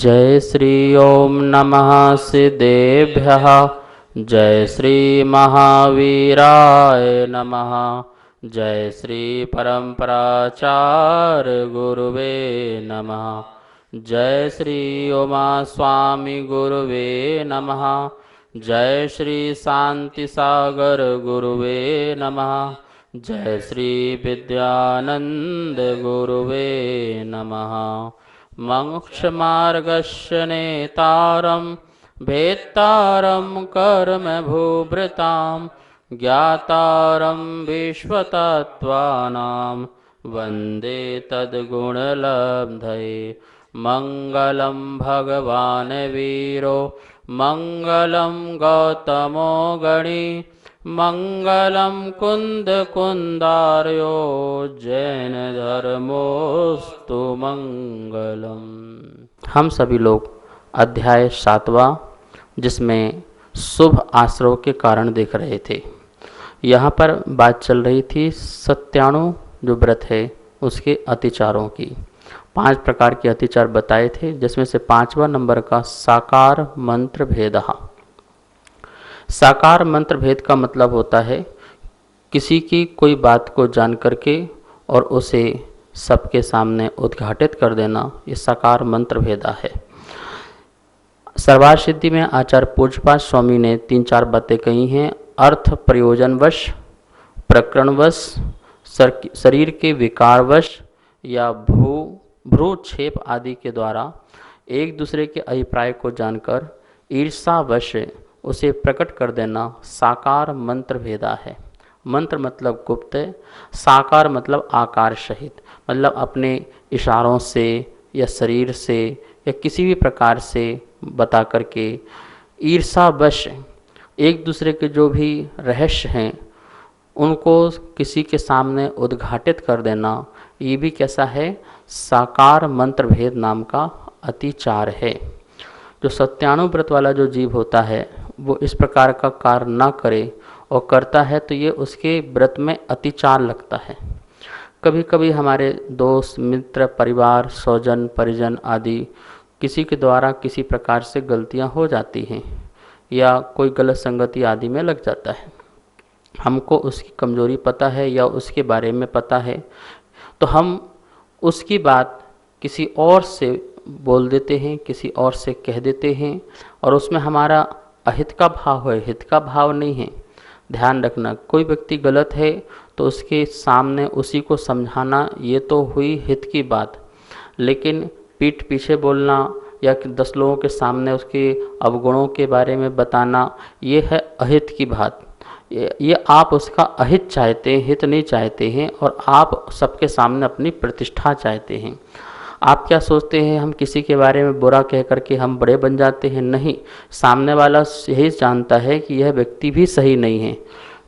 जय श्री ओम नमः सिद्धेभ्यः। जय श्री महावीराय नमः। जय श्री परम्पराचार्य गुरुवे नमः। जय श्री उमा स्वामी गुरुवे नमः। जय श्री शांति सागर गुरुवे नमः। जय श्री विद्यानंद गुरुवे नमः। मोक्षमार्गस्य नेतारं भेत्तारं कर्मभूभृतां ज्ञातारं विश्वतत्त्वानां वन्दे तद्गुणलब्धये। मङ्गलं भगवान् वीरो मङ्गलं गौतमो गणी मङ्गलं कुन्दकुन्दार्यो जैन धर्मोस्तु मंगलम। हम सभी लोग अध्याय 7वां, जिसमें शुभ आश्रव के कारण देख रहे थे। यहाँ पर बात चल रही थी सत्याणु जो व्रत है उसके अतिचारों की। 5 प्रकार के अतिचार बताए थे, जिसमें से 5वां नंबर का साकार मंत्र भेदः। साकार मंत्र भेद का मतलब होता है किसी की कोई बात को जान करके और उसे सबके सामने उद्घाटित कर देना, ये साकार मंत्र भेदा है। सर्वार्थ सिद्धि में आचार्य पूज्यपाद स्वामी ने 3-4 बातें कही हैं। अर्थ प्रयोजनवश, प्रकरणवश, शरीर के विकारवश या भ्रूक्षेप आदि के द्वारा एक दूसरे के अभिप्राय को जानकर ईर्ष्यावश उसे प्रकट कर देना साकार मंत्र भेदा है। मंत्र मतलब गुप्त है, साकार मतलब आकार सहित, मतलब अपने इशारों से या शरीर से या किसी भी प्रकार से बता करके ईर्ष्यावश एक दूसरे के जो भी रहस्य हैं उनको किसी के सामने उद्घाटित कर देना, ये भी कैसा है? साकार मंत्र भेद नाम का अतिचार है। जो सत्याणु व्रत वाला जो जीव होता है वो इस प्रकार का कार्य ना करे और करता है तो ये उसके व्रत में अतिचार लगता है। कभी कभी हमारे दोस्त मित्र परिवार स्वजन परिजन आदि किसी के द्वारा किसी प्रकार से गलतियां हो जाती हैं या कोई गलत संगति आदि में लग जाता है। हमको उसकी कमजोरी पता है या उसके बारे में पता है तो हम उसकी बात किसी और से बोल देते हैं, किसी और से कह देते हैं और उसमें हमारा अहित का भाव है, हित का भाव नहीं है। ध्यान रखना, कोई व्यक्ति गलत है तो उसके सामने उसी को समझाना, ये तो हुई हित की बात, लेकिन पीठ पीछे बोलना या 10 लोगों के सामने उसके अवगुणों के बारे में बताना, ये है अहित की बात। ये आप उसका अहित चाहते हैं, हित नहीं चाहते हैं और आप सबके सामने अपनी प्रतिष्ठा चाहते हैं। आप क्या सोचते हैं हम किसी के बारे में बुरा कह करके हम बड़े बन जाते हैं? नहीं, सामने वाला यही जानता है कि यह व्यक्ति भी सही नहीं है।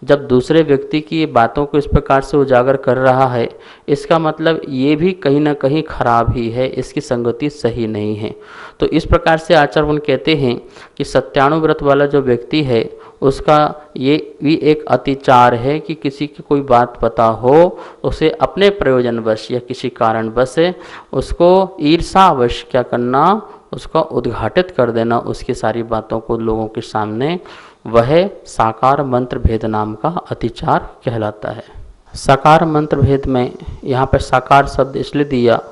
जब दूसरे व्यक्ति की बातों को इस प्रकार से उजागर कर रहा है, इसका मतलब ये भी कहीं ना कहीं खराब ही है, इसकी संगति सही नहीं है। तो इस प्रकार से आचार्य कहते हैं कि सत्याणु व्रत वाला जो व्यक्ति है उसका ये भी एक अतिचार है कि किसी की कोई बात पता हो उसे अपने प्रयोजनवश या किसी कारणवश उसको ईर्ष्यावश क्या करना, उसका उद्घाटित कर देना, उसकी सारी बातों को लोगों के सामने, वह साकार मंत्र भेद नाम का अतिचार कहलाता है। साकार मंत्र भेद में यहाँ पर साकार शब्द इसलिए दिया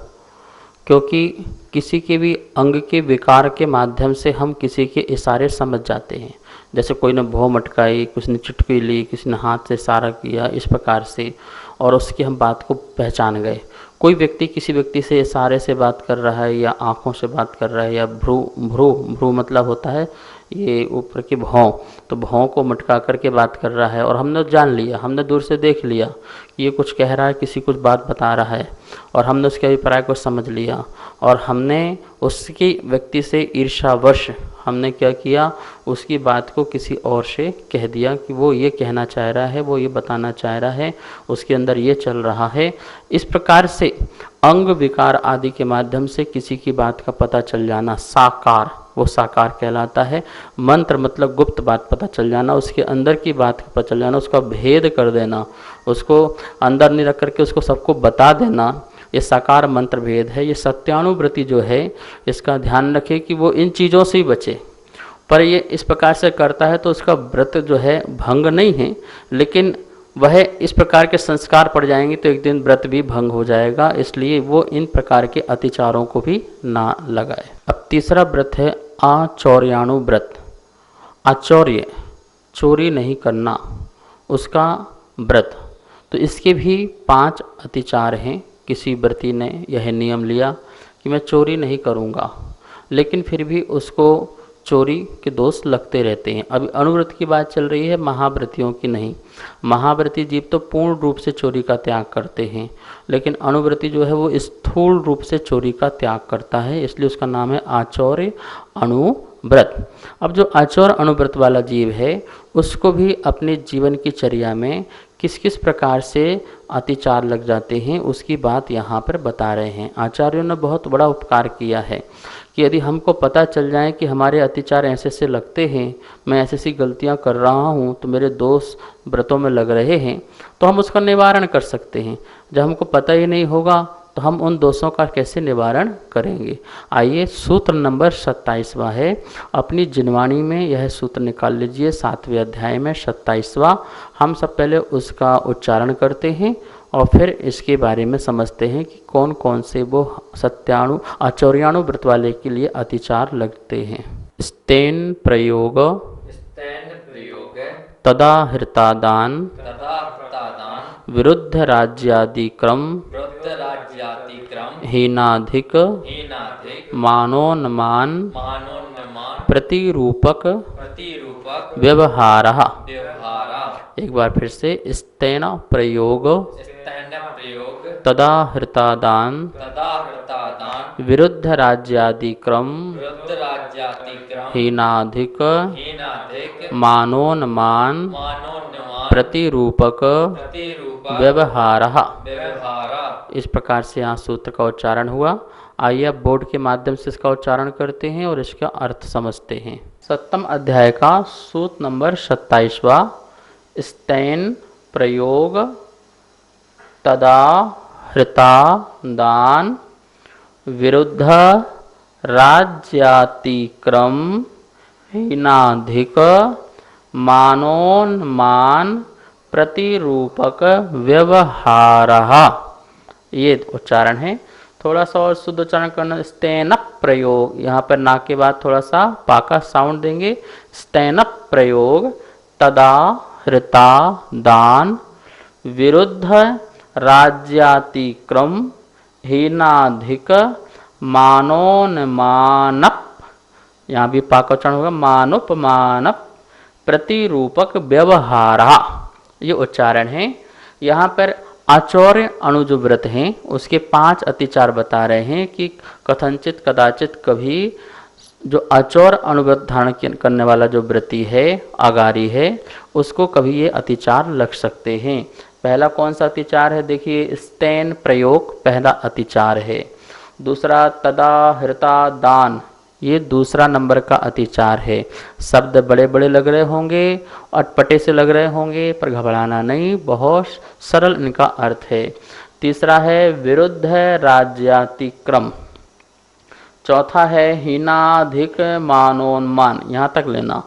क्योंकि किसी के भी अंग के विकार के माध्यम से हम किसी के इशारे समझ जाते हैं। जैसे कोई ने भौं मटकाई, किसी ने चुटकी ली, किसी ने हाथ से इशारा किया, इस प्रकार से, और उसकी हम बात को पहचान गए। कोई व्यक्ति किसी व्यक्ति से इशारे से बात कर रहा है या आँखों से बात कर रहा है या भ्रू मतलब होता है ये ऊपर की भौं, तो भौं को मटका करके बात कर रहा है और हमने जान लिया, हमने दूर से देख लिया कि ये कुछ कह रहा है, किसी कुछ बात बता रहा है और हमने उसके अभिप्राय को समझ लिया और हमने उसकी व्यक्ति से ईर्ष्यावश हमने क्या किया, उसकी बात को किसी और से कह दिया कि वो ये कहना चाह रहा है, वो ये बताना चाह रहा है, उसके अंदर ये चल रहा है। इस प्रकार से अंग विकार आदि के माध्यम से किसी की बात का पता चल जाना साकार, वो साकार कहलाता है। मंत्र मतलब गुप्त बात पता चल जाना, उसके अंदर की बात पता चल जाना, उसका भेद कर देना, उसको अंदर नहीं रख करके उसको सबको बता देना, ये साकार मंत्र भेद है। ये सत्यानुव्रति जो है इसका ध्यान रखें कि वो इन चीज़ों से ही बचे। पर ये इस प्रकार से करता है तो उसका व्रत जो है भंग नहीं है, लेकिन वह इस प्रकार के संस्कार पड़ जाएंगे तो एक दिन व्रत भी भंग हो जाएगा, इसलिए वो इन प्रकार के अतिचारों को भी ना लगाए। अब तीसरा व्रत है आचौर्याणु व्रत। आचौर्य, चोरी नहीं करना, उसका व्रत। तो इसके भी 5 अतिचार हैं। किसी व्रती ने यह नियम लिया कि मैं चोरी नहीं करूँगा, लेकिन फिर भी उसको चोरी के दोष लगते रहते हैं। अभी अनुव्रत की बात चल रही है, महाव्रतियों की नहीं। महाव्रती जीव तो पूर्ण रूप से चोरी का त्याग करते हैं, लेकिन अनुव्रती जो है वो स्थूल रूप से चोरी का त्याग करता है, इसलिए उसका नाम है आचौर्य अनुव्रत। अब जो आचौर्य अनुव्रत वाला जीव है उसको भी अपने जीवन की चर्या में किस किस प्रकार से अतिचार लग जाते हैं उसकी बात यहाँ पर बता रहे हैं। आचार्यों ने बहुत बड़ा उपकार किया है कि यदि हमको पता चल जाए कि हमारे अतिचार ऐसे ऐसे लगते हैं, मैं ऐसी ऐसी गलतियाँ कर रहा हूँ, तो मेरे दोष व्रतों में लग रहे हैं, तो हम उसका निवारण कर सकते हैं। जब हमको पता ही नहीं होगा तो हम उन दोषों का कैसे निवारण करेंगे। आइए सूत्र नंबर 27वां है, अपनी जिनवाणी में यह सूत्र निकाल लीजिए। 7वें अध्याय में 27वां, हम सब पहले उसका उच्चारण करते हैं और फिर इसके बारे में समझते हैं कि कौन कौन से वो आचौर्याणु व्रत वाले के लिए अतिचार लगते हैं। स्तेन प्रयोग तदा हृतादान विरुद्ध राज्यादिक्रम हीनाधिक मानोन्मान प्रतिरूपक व्यवहारः। एक बार फिर से, स्तेन प्रयोग तदा हृतादान विरुद्ध राज्यादिक्रम हीनाधिक मानोन्मान प्रतिरूपक व्यवहारः। इस प्रकार से यहाँ सूत्र का उच्चारण हुआ। आइए अब बोर्ड के माध्यम से इसका उच्चारण करते हैं और इसका अर्थ समझते हैं। 7वें अध्याय का सूत्र नंबर 27वां, स्तेन प्रयोग तदा हृतादान विरुद्ध राज्यातिक्रम हीनाधिक मानोन्मान प्रतिरूपक व्यवहारः। ये उच्चारण है। थोड़ा सा और शुद्ध उच्चारण करना, स्तेनक प्रयोग, यहाँ पर ना के बाद थोड़ा सा पाका साउंड देंगे। स्तेनक प्रयोग तदा हृता दान विरुद्ध राज्यातिक्रम हीनाधिक मानोन्मानप, यहाँ भी पाका उच्चारण होगा, मानुपमानप प्रतिरूपक व्यवहारः। ये उच्चारण है। यहाँ पर आचौर्य अणु जो व्रत हैं उसके 5 अतिचार बता रहे हैं कि कथनचित कदाचित कभी जो आचौर्य अणुव्रत धारण करने वाला जो व्रती है, आगारी है, उसको कभी ये अतिचार लग सकते हैं। पहला कौन सा अतिचार है, देखिए, स्तेन प्रयोग पहला अतिचार है। दूसरा तदा हृता दान, ये दूसरा नंबर का अतिचार है। शब्द बड़े बड़े लग रहे होंगे, अटपटे से लग रहे होंगे, पर घबराना नहीं, बहुत सरल इनका अर्थ है। तीसरा है विरुद्ध राज्यातिक्रम। चौथा है हीनाधिक मानोन्मान, यहाँ तक लेना,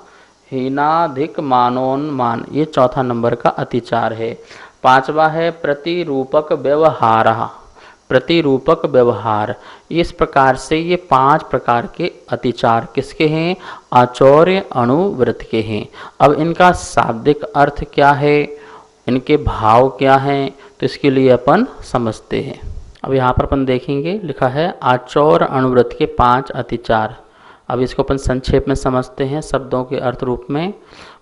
हीनाधिक मानोन्मान, ये चौथा नंबर का अतिचार है। 5वां है प्रतिरूपक व्यवहारः, प्रतिरूपक व्यवहार। इस प्रकार से ये 5 प्रकार के अतिचार किसके हैं, आचौर्य अणुव्रत के हैं। अब इनका शाब्दिक अर्थ क्या है, इनके भाव क्या हैं, तो इसके लिए अपन समझते हैं। अब यहाँ पर अपन देखेंगे, लिखा है आचौर्य अणुव्रत के 5 अतिचार। अब इसको अपन संक्षेप में समझते हैं शब्दों के अर्थ रूप में।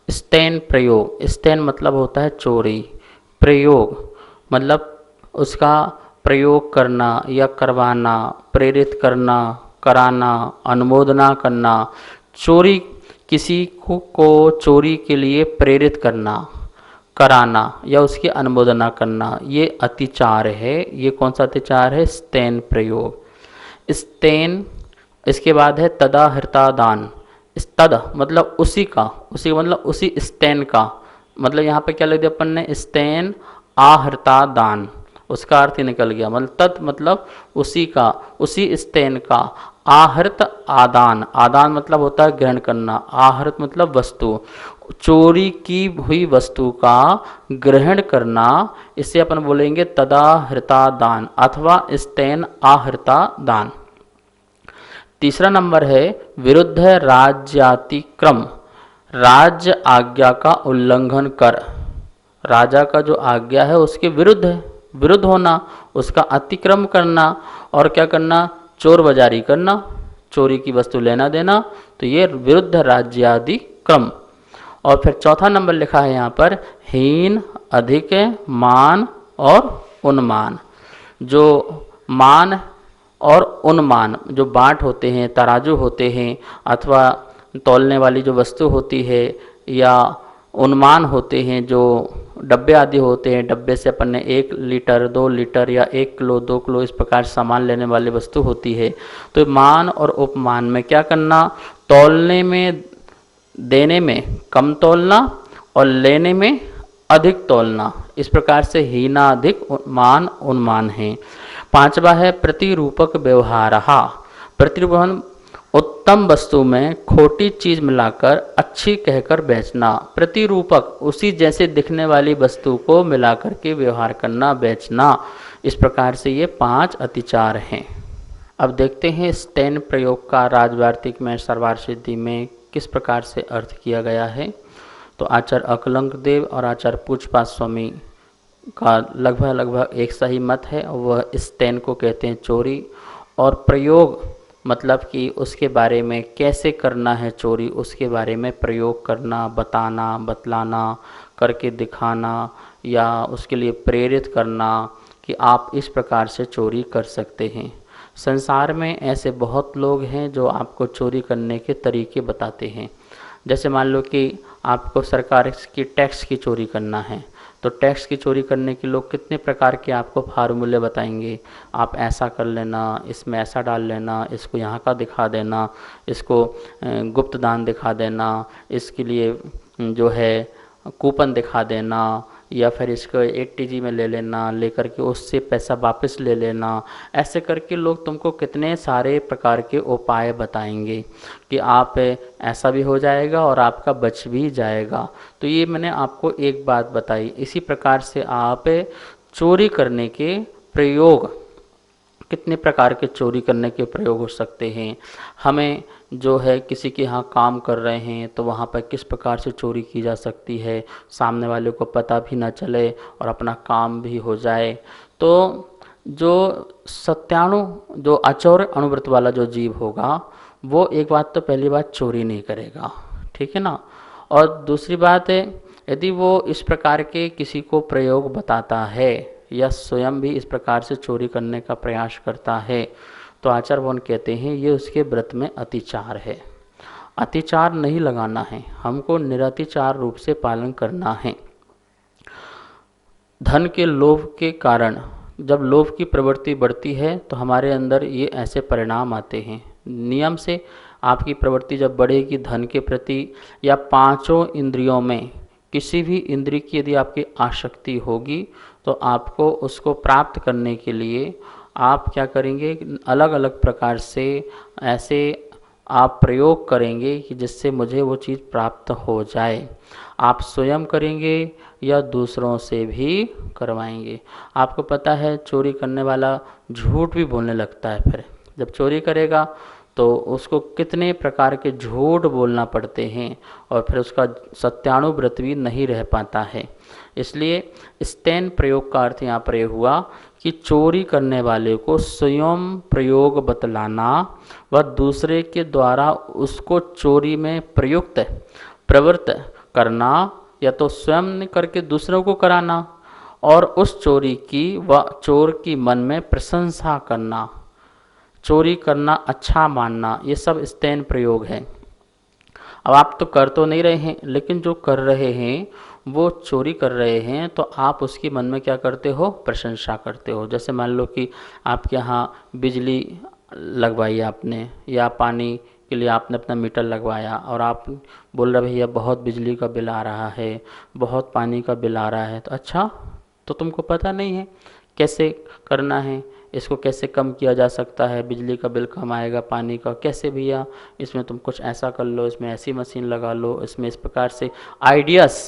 स्तेन प्रयोग, स्तेन मतलब होता है चोरी, प्रयोग मतलब उसका प्रयोग करना या करवाना, प्रेरित करना, कराना, अनुमोदना करना, चोरी, किसी को चोरी के लिए प्रेरित करना, कराना या उसकी अनुमोदना करना, ये अतिचार है। ये कौन सा अतिचार है, स्तेन प्रयोग। स्तेन, इसके बाद है तदा हृता दान। तद मतलब उसी का, उसी मतलब उसी स्तेन का, मतलब यहाँ पे क्या लिख दिया अपन ने, स्तेन आहृता दान, उसका अर्थ ही निकल गया। मतलब तत् मतलब उसी का, उसी स्तेन का। आहृत आदान, आदान मतलब होता है ग्रहण करना, आहृत मतलब वस्तु, चोरी की हुई वस्तु का ग्रहण करना, इसे अपन बोलेंगे तदाहृता दान अथवा स्तेन आहृता दान। तीसरा नंबर है विरुद्ध राज्यातिक्रम, राज्य आज्ञा का उल्लंघन कर, राजा का जो आज्ञा है उसके विरुद्ध है, विरुद्ध होना, उसका अतिक्रम करना, और क्या करना, चोर बाजारी करना, चोरी की वस्तु लेना देना, तो ये विरुद्ध राज्यादि क्रम। और फिर चौथा नंबर लिखा है यहाँ पर हीन, अधिक, मान और उन्मान। जो मान और उन्मान, जो बाट होते हैं, तराजू होते हैं, अथवा तौलने वाली जो वस्तु होती है, या उन्मान होते हैं जो डब्बे आदि होते हैं, डब्बे से अपन ने 1 लीटर 2 लीटर या 1 किलो 2 किलो इस प्रकार सामान लेने वाली वस्तु होती है। तो मान और उपमान में क्या करना, तौलने में, देने में कम तौलना और लेने में अधिक तौलना, इस प्रकार से हीना, अधिक, मान, उन्मान है। पांचवा है प्रतिरूपक व्यवहार, प्रतिरूपण उत्तम वस्तु में खोटी चीज मिलाकर अच्छी कहकर बेचना, प्रतिरूपक उसी जैसे दिखने वाली वस्तु को मिलाकर के व्यवहार करना, बेचना, इस प्रकार से ये 5 अतिचार हैं। अब देखते हैं स्टेन प्रयोग का राजवार्तिक में सर्वार सिद्धि में किस प्रकार से अर्थ किया गया है। तो आचार्य अकलंक देव और आचार्य पूज्यपाद स्वामी का लगभग एक सही मत है, वह स्टेन को कहते हैं चोरी, और प्रयोग मतलब कि उसके बारे में कैसे करना है चोरी, उसके बारे में प्रयोग करना, बताना, बतलाना, करके दिखाना, या उसके लिए प्रेरित करना कि आप इस प्रकार से चोरी कर सकते हैं। संसार में ऐसे बहुत लोग हैं जो आपको चोरी करने के तरीके बताते हैं। जैसे मान लो कि आपको सरकार की टैक्स की चोरी करना है, तो टैक्स की चोरी करने के लोग कितने प्रकार के आपको फार्मूले बताएंगे, आप ऐसा कर लेना, इसमें ऐसा डाल लेना, इसको यहाँ का दिखा देना, इसको गुप्त दान दिखा देना, इसके लिए जो है कूपन दिखा देना, या फिर इसको 8TG में ले लेना, लेकर के उससे पैसा वापस ले लेना। ऐसे करके लोग तुमको कितने सारे प्रकार के उपाय बताएंगे कि आप ऐसा भी हो जाएगा और आपका बच भी जाएगा। तो ये मैंने आपको एक बात बताई। इसी प्रकार से आप चोरी करने के प्रयोग, कितने प्रकार के चोरी करने के प्रयोग हो सकते हैं। हमें जो है किसी के यहाँ काम कर रहे हैं तो वहाँ पर किस प्रकार से चोरी की जा सकती है, सामने वाले को पता भी ना चले और अपना काम भी हो जाए। तो जो सत्याणु, जो अचौर अनुव्रत वाला जो जीव होगा, वो एक बात तो पहली बात चोरी नहीं करेगा, ठीक है ना। और दूसरी बात है, यदि वो इस प्रकार के किसी को प्रयोग बताता है या स्वयं भी इस प्रकार से चोरी करने का प्रयास करता है, तो आचार्य वन कहते हैं ये उसके व्रत में अतिचार है। अतिचार नहीं लगाना है, हमको निरतिचार रूप से पालन करना है। धन के लोभ के कारण जब लोभ की प्रवृत्ति बढ़ती है तो हमारे अंदर ये ऐसे परिणाम आते हैं। नियम से आपकी प्रवृत्ति जब बढ़ेगी धन के प्रति, या पांचों इंद्रियों में किसी भी इंद्रिय की यदि आपकी आसक्ति होगी, तो आपको उसको प्राप्त करने के लिए आप क्या करेंगे, अलग अलग प्रकार से ऐसे आप प्रयोग करेंगे कि जिससे मुझे वो चीज़ प्राप्त हो जाए। आप स्वयं करेंगे या दूसरों से भी करवाएंगे। आपको पता है चोरी करने वाला झूठ भी बोलने लगता है, फिर जब चोरी करेगा तो उसको कितने प्रकार के झूठ बोलना पड़ते हैं और फिर उसका सत्यानुव्रत भी नहीं रह पाता है। इसलिए स्तेन प्रयोग का अर्थ यहाँ पर हुआ कि चोरी करने वाले को स्वयं प्रयोग बतलाना व दूसरे के द्वारा उसको चोरी में प्रयुक्त प्रवृत्त करना, या तो स्वयं करके दूसरों को कराना, और उस चोरी की व चोर की मन में प्रशंसा करना, चोरी करना अच्छा मानना, ये सब स्तेन प्रयोग है। अब आप तो कर तो नहीं रहे हैं, लेकिन जो कर रहे हैं वो चोरी कर रहे हैं, तो आप उसके मन में क्या करते हो, प्रशंसा करते हो। जैसे मान लो कि आपके यहाँ बिजली लगवाई आपने, या पानी के लिए आपने अपना मीटर लगवाया, और आप बोल रहे भैया बहुत बिजली का बिल आ रहा है, बहुत पानी का बिल आ रहा है। तो अच्छा, तो तुमको पता नहीं है कैसे करना है, इसको कैसे कम किया जा सकता है, बिजली का बिल कम आएगा, पानी का कैसे भैया, इसमें तुम कुछ ऐसा कर लो, इसमें ऐसी मशीन लगा लो, इसमें इस प्रकार से आइडियाज़,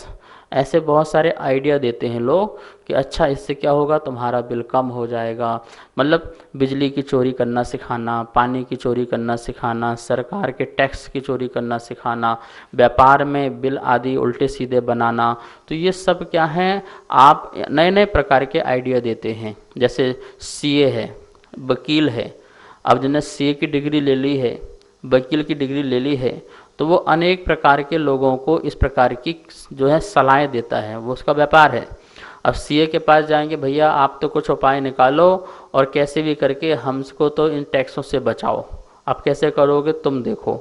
ऐसे बहुत सारे आइडिया देते हैं लोग कि अच्छा इससे क्या होगा, तुम्हारा बिल कम हो जाएगा। मतलब बिजली की चोरी करना सिखाना, पानी की चोरी करना सिखाना, सरकार के टैक्स की चोरी करना सिखाना, व्यापार में बिल आदि उल्टे सीधे बनाना। तो ये सब क्या है, आप नए नए प्रकार के आइडिया देते हैं। जैसे सीए है, वकील है, अब जिन्हें सीए की डिग्री ले ली है, वकील की डिग्री ले ली है, तो वो अनेक प्रकार के लोगों को इस प्रकार की जो है सलाहें देता है, वो उसका व्यापार है। अब सीए के पास जाएंगे, भैया आप तो कुछ उपाय निकालो और कैसे भी करके हमको तो इन टैक्सों से बचाओ, आप कैसे करोगे तुम देखो।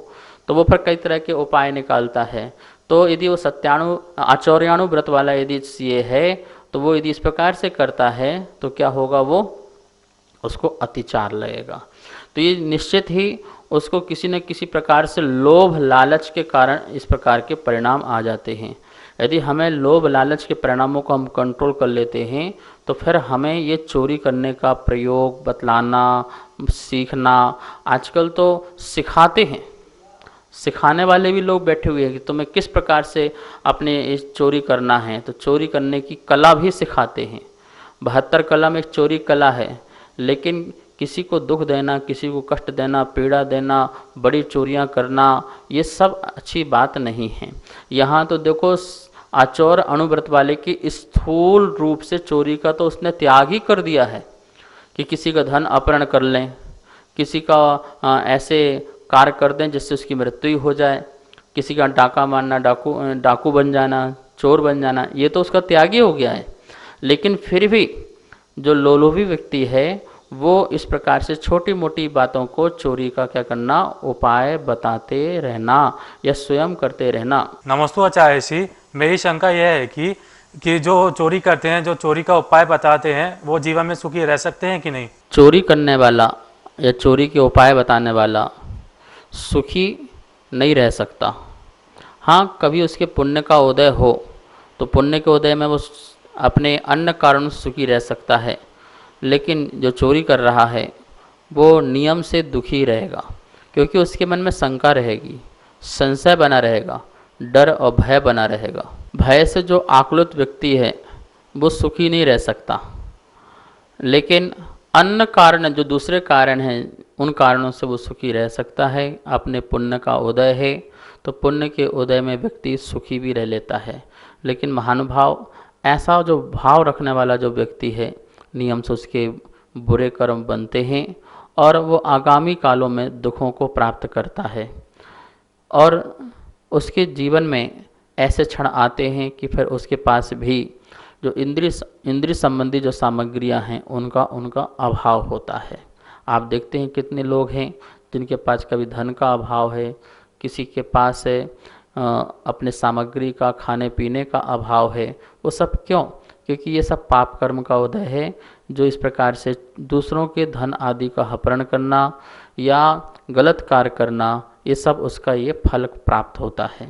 तो वो फिर कई तरह के उपाय निकालता है। तो यदि वो आचौर्याणु व्रत वाला यदि सीए है, तो वो यदि इस प्रकार से करता है तो क्या होगा, वो उसको अतिचार लगेगा। तो ये निश्चित ही उसको किसी न किसी प्रकार से लोभ लालच के कारण इस प्रकार के परिणाम आ जाते हैं। यदि हमें लोभ लालच के परिणामों को हम कंट्रोल कर लेते हैं तो फिर हमें ये चोरी करने का प्रयोग बतलाना, सीखना, आजकल तो सिखाते हैं, सिखाने वाले भी लोग बैठे हुए हैं कि तुम्हें किस प्रकार से अपने इस चोरी करना है, तो चोरी करने की कला भी सिखाते हैं। 72 कला में एक चोरी कला है, लेकिन किसी को दुख देना, किसी को कष्ट देना, पीड़ा देना, बड़ी चोरियां करना, ये सब अच्छी बात नहीं है। यहाँ तो देखो आचौर अणुव्रत वाले की स्थूल रूप से चोरी का तो उसने त्याग ही कर दिया है कि किसी का धन अपहरण कर लें, किसी का ऐसे कार्य कर दें जिससे उसकी मृत्यु हो जाए, किसी का डाका मारना, डाकू बन जाना, चोर बन जाना, ये तो उसका त्याग ही हो गया है। लेकिन फिर भी जो लोलुभी व्यक्ति है वो इस प्रकार से छोटी मोटी बातों को चोरी का क्या करना, उपाय बताते रहना या स्वयं करते रहना। नमस्ते आचार्य जी, मेरी शंका यह है कि जो चोरी करते हैं, जो चोरी का उपाय बताते हैं, वो जीवन में सुखी रह सकते हैं कि नहीं? चोरी करने वाला या चोरी के उपाय बताने वाला सुखी नहीं रह सकता। हाँ, कभी उसके पुण्य का उदय हो तो पुण्य के उदय में वो अपने अन्य कारण सुखी रह सकता है, लेकिन जो चोरी कर रहा है वो नियम से दुखी रहेगा, क्योंकि उसके मन में शंका रहेगी, संशय बना रहेगा, डर और भय बना रहेगा। भय से जो आकुलित व्यक्ति है वो सुखी नहीं रह सकता। लेकिन अन्य कारण जो दूसरे कारण हैं, उन कारणों से वो सुखी रह सकता है। अपने पुण्य का उदय है तो पुण्य के उदय में व्यक्ति सुखी भी रह लेता है। लेकिन महानुभाव, ऐसा जो भाव रखने वाला जो व्यक्ति है, नियम से उसके बुरे कर्म बनते हैं और वो आगामी कालों में दुखों को प्राप्त करता है। और उसके जीवन में ऐसे क्षण आते हैं कि फिर उसके पास भी जो इंद्रिय संबंधी जो सामग्रियां हैं उनका अभाव होता है। आप देखते हैं कितने लोग हैं जिनके पास कभी धन का अभाव है, किसी के पास है अपने सामग्री का, खाने पीने का अभाव है। वो सब क्यों? क्योंकि ये सब पाप कर्म का उदय है, जो इस प्रकार से दूसरों के धन आदि का अपहरण करना या गलत कार्य करना, ये सब उसका ये फल प्राप्त होता है।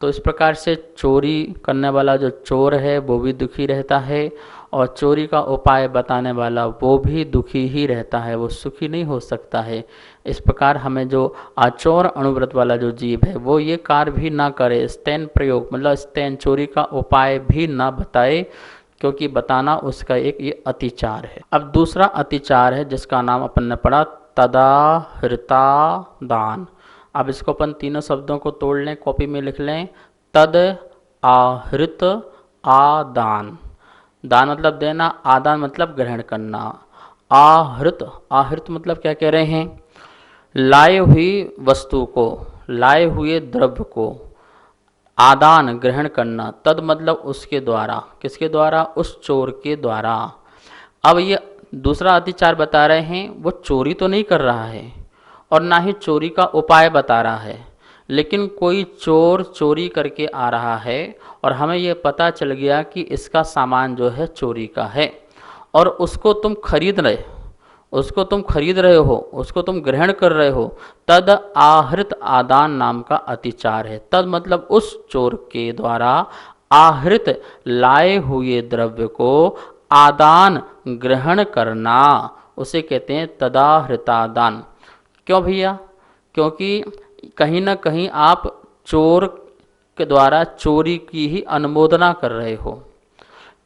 तो इस प्रकार से चोरी करने वाला जो चोर है वो भी दुखी रहता है, और चोरी का उपाय बताने वाला वो भी दुखी ही रहता है, वो सुखी नहीं हो सकता है। इस प्रकार हमें जो आचौर अणुव्रत वाला जो जीव है वो ये कार्य भी ना करे, स्तेन प्रयोग मतलब स्तेन चोरी का उपाय भी ना बताए, क्योंकि बताना उसका एक ये अतिचार है। अब दूसरा अतिचार है जिसका नाम अपन ने पढ़ा तदाहृता दान। अब इसको अपन तीनों शब्दों को तोड़ लें, कॉपी में लिख लें। तद आहृत आदान। दान मतलब देना, आदान मतलब ग्रहण करना। आहृत, आहृत मतलब क्या कह रहे हैं? लाए हुई वस्तु को, लाए हुए द्रव्य को आदान ग्रहण करना। तद मतलब उसके द्वारा, किसके द्वारा? उस चोर के द्वारा। अब ये दूसरा अतिचार बता रहे हैं, वो चोरी तो नहीं कर रहा है और ना ही चोरी का उपाय बता रहा है, लेकिन कोई चोर चोरी करके आ रहा है और हमें ये पता चल गया कि इसका सामान जो है चोरी का है, और उसको तुम खरीद रहे हो, उसको तुम ग्रहण कर रहे हो। तद आहृत आदान नाम का अतिचार है। तद मतलब उस चोर के द्वारा आहृत लाए हुए द्रव्य को आदान ग्रहण करना, उसे कहते हैं तदाहृतादान। क्यों भैया? क्योंकि कहीं ना कहीं आप चोर के द्वारा चोरी की ही अनुमोदना कर रहे हो।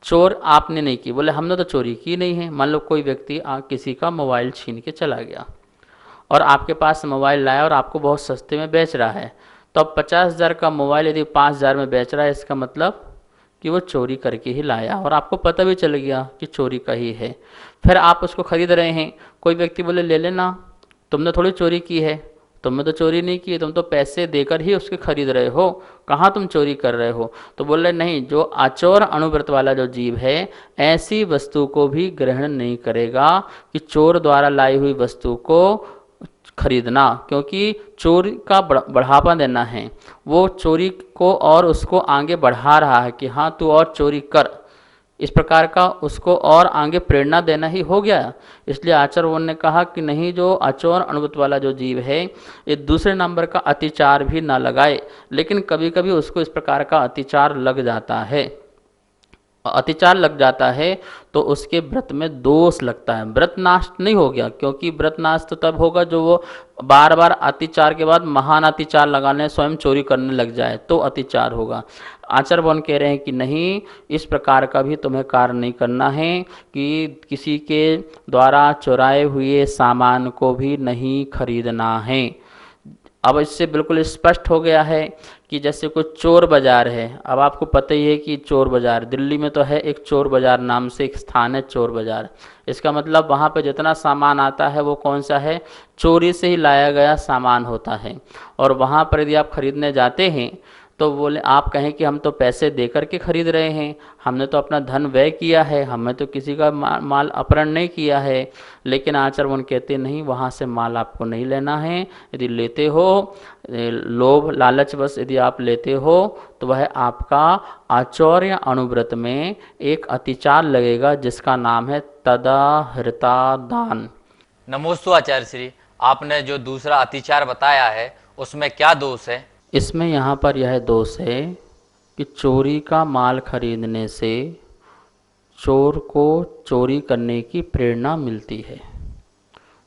चोर आपने नहीं की, बोले हमने तो चोरी की नहीं है। मान लो कोई व्यक्ति किसी का मोबाइल छीन के चला गया और आपके पास मोबाइल लाया और आपको बहुत सस्ते में बेच रहा है, तो अब 50,000 का मोबाइल यदि 5,000 में बेच रहा है, इसका मतलब कि वो चोरी करके ही लाया और आपको पता भी चल गया कि चोरी का ही है। फिर आप उसको खरीद रहे हैं, कोई व्यक्ति बोले ले लेना, तुमने थोड़ी चोरी की है, तुमने तो चोरी नहीं की, तुम तो पैसे देकर ही उसके खरीद रहे हो, कहाँ तुम चोरी कर रहे हो। तो बोल रहे नहीं, जो आचौर अनुव्रत वाला जो जीव है ऐसी वस्तु को भी ग्रहण नहीं करेगा कि चोर द्वारा लाई हुई वस्तु को खरीदना, क्योंकि चोरी का बढ़ावा देना है। वो चोरी को और उसको आगे बढ़ा रहा है कि हाँ तू और चोरी कर, इस प्रकार का उसको और आगे प्रेरणा देना ही हो गया। इसलिए आचार्य ने कहा कि नहीं, जो आचौर अनुगत वाला जो जीव है ये दूसरे नंबर का अतिचार भी ना लगाए, लेकिन कभी कभी उसको इस प्रकार का अतिचार लग जाता है। अतिचार लग जाता है तो उसके व्रत में दोष लगता है। व्रत नाश नहीं हो गया, क्योंकि व्रत नाश तो तब होगा जो वो बार बार अतिचार के बाद महान अतिचार लगाने, स्वयं चोरी करने लग जाए तो अतिचार होगा। आचार्य वन कह रहे हैं कि नहीं, इस प्रकार का भी तुम्हें कार्य नहीं करना है कि किसी के द्वारा चुराए हुए सामान को भी नहीं खरीदना है। अब इससे बिल्कुल स्पष्ट हो गया है कि जैसे कोई चोर बाज़ार है। अब आपको पता ही है कि चोर बाज़ार दिल्ली में तो है, एक चोर बाज़ार नाम से एक स्थान है चोर बाज़ार। इसका मतलब वहाँ पे जितना सामान आता है वो कौन सा है, चोरी से ही लाया गया सामान होता है। और वहाँ पर यदि आप खरीदने जाते हैं तो बोले, आप कहें कि हम तो पैसे दे कर के खरीद रहे हैं, हमने तो अपना धन व्यय किया है, हमने तो किसी का माल अपहरण नहीं किया है। लेकिन आचार्य कहते नहीं, वहाँ से माल आपको नहीं लेना है। यदि लेते हो, लोभ लालच बस यदि आप लेते हो तो वह आपका आचौर या अनुव्रत में एक अतिचार लगेगा, जिसका नाम है तदाहृता दान। नमोस्तु आचार्य श्री, आपने जो दूसरा अतिचार बताया है उसमें क्या दोष है? इसमें यहाँ पर यह दोष है कि चोरी का माल खरीदने से चोर को चोरी करने की प्रेरणा मिलती है।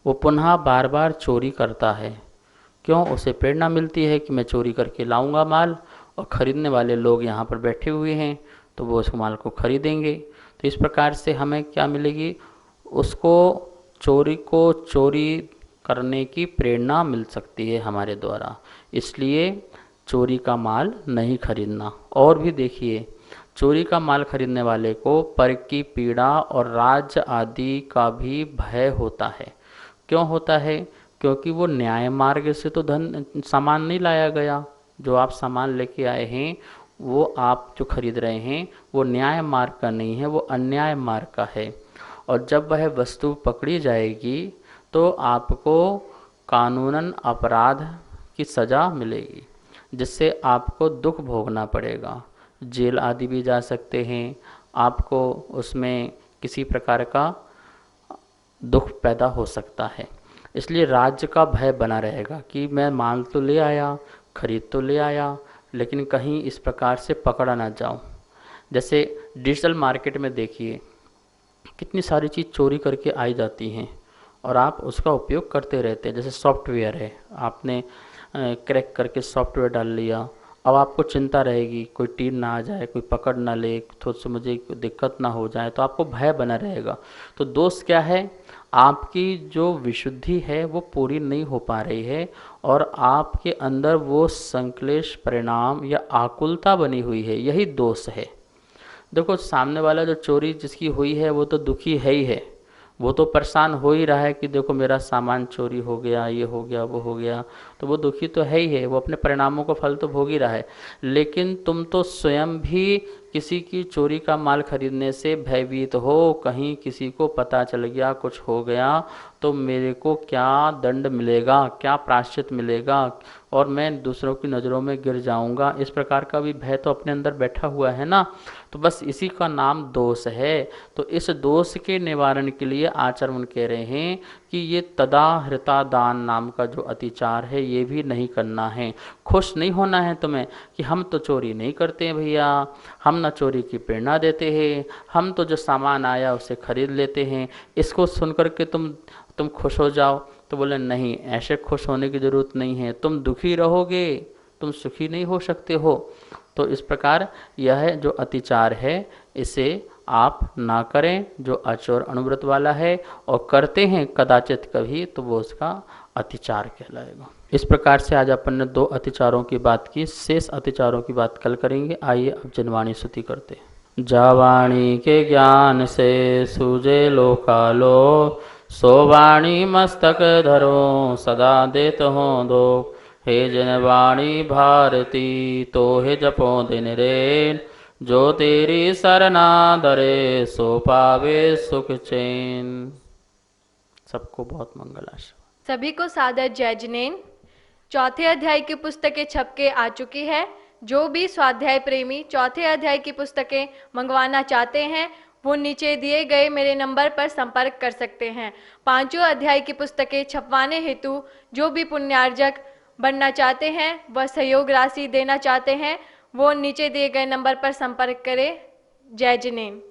वो पुनः बार बार चोरी करता है। क्यों? उसे प्रेरणा मिलती है कि मैं चोरी करके लाऊंगा माल, और ख़रीदने वाले लोग यहाँ पर बैठे हुए हैं तो वो उस माल को खरीदेंगे। तो इस प्रकार से हमें क्या मिलेगी, उसको चोरी करने की प्रेरणा मिल सकती है हमारे द्वारा। इसलिए चोरी का माल नहीं खरीदना। और भी देखिए, चोरी का माल खरीदने वाले को पर की पीड़ा और राज्य आदि का भी भय होता है। क्यों होता है? क्योंकि वो न्याय मार्ग से तो सामान नहीं लाया गया। जो आप सामान लेके आए हैं, वो आप जो खरीद रहे हैं वो न्याय मार्ग का नहीं है, वो अन्याय मार्ग का है। और जब वह वस्तु पकड़ी जाएगी तो आपको कानूनन अपराध की सज़ा मिलेगी, जिससे आपको दुख भोगना पड़ेगा, जेल आदि भी जा सकते हैं, आपको उसमें किसी प्रकार का दुख पैदा हो सकता है। इसलिए राज्य का भय बना रहेगा कि मैं माल तो ले आया, खरीद तो ले आया, लेकिन कहीं इस प्रकार से पकड़ा ना जाऊं। जैसे डिजिटल मार्केट में देखिए, कितनी सारी चीज़ चोरी करके आई जाती हैं और आप उसका उपयोग करते रहते हैं। जैसे सॉफ्टवेयर है, आपने क्रैक करके सॉफ्टवेयर डाल लिया, अब आपको चिंता रहेगी कोई टीम ना आ जाए, कोई पकड़ ना ले, थोड़ी सी मुझे दिक्कत ना हो जाए, तो आपको भय बना रहेगा। तो दोष क्या है, आपकी जो विशुद्धि है वो पूरी नहीं हो पा रही है और आपके अंदर वो संक्लेश परिणाम या आकुलता बनी हुई है, यही दोष है। देखो, सामने वाला जो चोरी जिसकी हुई है वो तो दुखी है ही है, वो तो परेशान हो ही रहा है कि देखो मेरा सामान चोरी हो गया, ये हो गया, वो हो गया, तो वो दुखी तो है ही है, वो अपने परिणामों का फल तो भोग ही रहा है। लेकिन तुम तो स्वयं भी किसी की चोरी का माल खरीदने से भयभीत हो, कहीं किसी को पता चल गया, कुछ हो गया तो मेरे को क्या दंड मिलेगा, क्या प्रायश्चित मिलेगा, और मैं दूसरों की नज़रों में गिर जाऊंगा, इस प्रकार का भी भय तो अपने अंदर बैठा हुआ है ना। तो बस इसी का नाम दोष है। तो इस दोष के निवारण के लिए आचरण कह रहे हैं कि ये तदाहृता दान नाम का जो अतिचार है ये भी नहीं करना है। खुश नहीं होना है तुम्हें कि हम तो चोरी नहीं करते हैं भैया, हम ना चोरी की प्रेरणा देते हैं, हम तो जो सामान आया उसे खरीद लेते हैं, इसको सुन करके तुम खुश हो जाओ। तो बोले नहीं, ऐसे खुश होने की ज़रूरत नहीं है, तुम दुखी रहोगे, तुम सुखी नहीं हो सकते हो। तो इस प्रकार यह जो अतिचार है इसे आप ना करें, जो अचोर अनुव्रत वाला है, और करते हैं कदाचित कभी तो वो उसका अतिचार कहलाएगा। इस प्रकार से आज अपन ने 2 अतिचारों की बात की, शेष अतिचारों की बात कल करेंगे। आइए अब जनवाणी स्तुति करते हैं। जावाणी के ज्ञान से सूझे लोकालो, सोवाणी मस्तक धरो सदा देत हो दो। हे जनवाणी भारती तो हे जपो दिन रेन, जो तेरी सरना धरे सो पावे सुख चैन। सबको बहुत मंगल आशीर्वाद। सभी को सादर जय जिनेन। चौथे अध्याय की पुस्तकें छप के आ चुकी है। जो भी स्वाध्याय प्रेमी चौथे अध्याय की पुस्तकें मंगवाना चाहते हैं वो नीचे दिए गए मेरे नंबर पर संपर्क कर सकते हैं। 5वें अध्याय की पुस्तकें छपवाने हेतु जो भी पुण्यार्जक बनना चाहते हैं, वह सहयोग राशि देना चाहते हैं, वो नीचे दिए गए नंबर पर संपर्क करें। जय जिनेन।